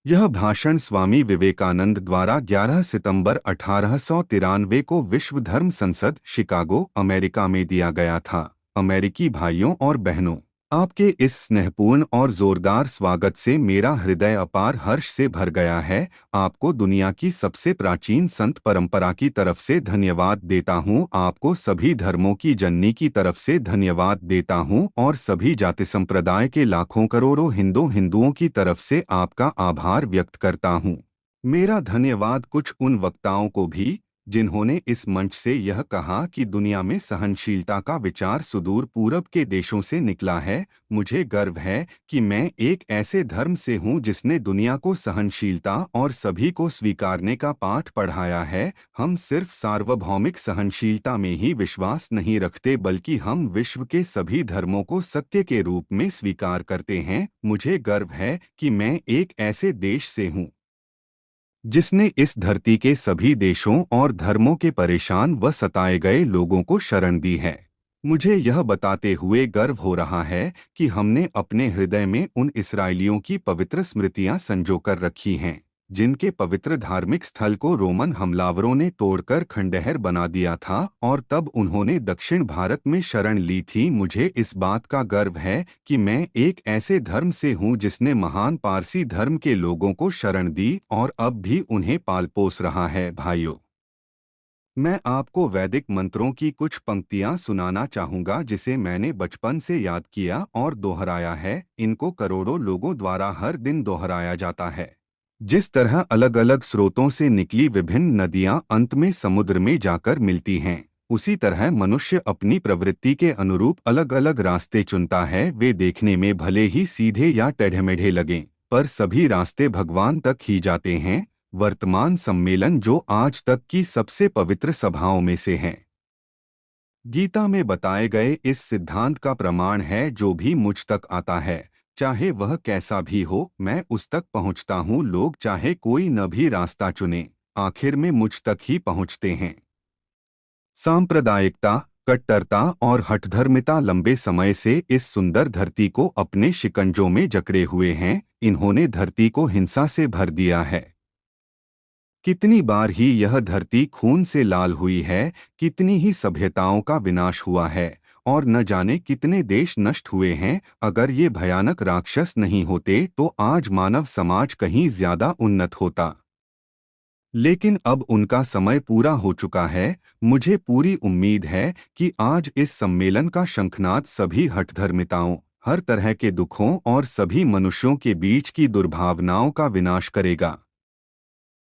यह भाषण स्वामी विवेकानंद द्वारा 11 सितंबर 1893 को विश्व धर्म संसद, शिकागो, अमेरिका में दिया गया था। अमेरिकी भाइयों और बहनों, आपके इस स्नेहपूर्ण और जोरदार स्वागत से मेरा हृदय अपार हर्ष से भर गया है। आपको दुनिया की सबसे प्राचीन संत परंपरा की तरफ से धन्यवाद देता हूँ। आपको सभी धर्मों की जननी की तरफ से धन्यवाद देता हूँ और सभी जाति संप्रदाय के लाखों करोड़ों हिंदुओं की तरफ से आपका आभार व्यक्त करता हूँ। मेरा धन्यवाद कुछ उन वक्ताओं को भी जिन्होंने इस मंच से यह कहा कि दुनिया में सहनशीलता का विचार सुदूर पूरब के देशों से निकला है। मुझे गर्व है कि मैं एक ऐसे धर्म से हूं जिसने दुनिया को सहनशीलता और सभी को स्वीकारने का पाठ पढ़ाया है। हम सिर्फ सार्वभौमिक सहनशीलता में ही विश्वास नहीं रखते, बल्कि हम विश्व के सभी धर्मों को सत्य के रूप में स्वीकार करते हैं। मुझे गर्व है कि मैं एक ऐसे देश से हूं जिसने इस धरती के सभी देशों और धर्मों के परेशान व सताए गए लोगों को शरण दी है। मुझे यह बताते हुए गर्व हो रहा है कि हमने अपने हृदय में उन इस्राएलियों की पवित्र स्मृतियां संजोकर रखी हैं जिनके पवित्र धार्मिक स्थल को रोमन हमलावरों ने तोड़कर खंडहर बना दिया था और तब उन्होंने दक्षिण भारत में शरण ली थी। मुझे इस बात का गर्व है कि मैं एक ऐसे धर्म से हूं जिसने महान पारसी धर्म के लोगों को शरण दी और अब भी उन्हें पाल पोस रहा है। भाइयों, मैं आपको वैदिक मंत्रों की कुछ पंक्तियां सुनाना चाहूंगा जिसे मैंने बचपन से याद किया और दोहराया है। इनको करोड़ों लोगों द्वारा हर दिन दोहराया जाता है। जिस तरह अलग अलग स्रोतों से निकली विभिन्न नदियां अंत में समुद्र में जाकर मिलती हैं, उसी तरह मनुष्य अपनी प्रवृत्ति के अनुरूप अलग अलग रास्ते चुनता है। वे देखने में भले ही सीधे या टेढ़मेढ़े लगें, पर सभी रास्ते भगवान तक ही जाते हैं। वर्तमान सम्मेलन जो आज तक की सबसे पवित्र सभाओं में से है, गीता में बताए गए इस सिद्धांत का प्रमाण है। जो भी मुझ तक आता है, चाहे वह कैसा भी हो, मैं उस तक पहुंचता हूं। लोग चाहे कोई न भी रास्ता चुने, आखिर में मुझ तक ही पहुंचते हैं। सांप्रदायिकता, कट्टरता और हठधर्मिता लंबे समय से इस सुंदर धरती को अपने शिकंजों में जकड़े हुए हैं। इन्होंने धरती को हिंसा से भर दिया है। कितनी बार ही यह धरती खून से लाल हुई है, कितनी ही सभ्यताओं का विनाश हुआ है और न जाने कितने देश नष्ट हुए हैं। अगर ये भयानक राक्षस नहीं होते तो आज मानव समाज कहीं ज्यादा उन्नत होता। लेकिन अब उनका समय पूरा हो चुका है। मुझे पूरी उम्मीद है कि आज इस सम्मेलन का शंखनाद सभी हठधर्मिताओं, हर तरह के दुखों और सभी मनुष्यों के बीच की दुर्भावनाओं का विनाश करेगा।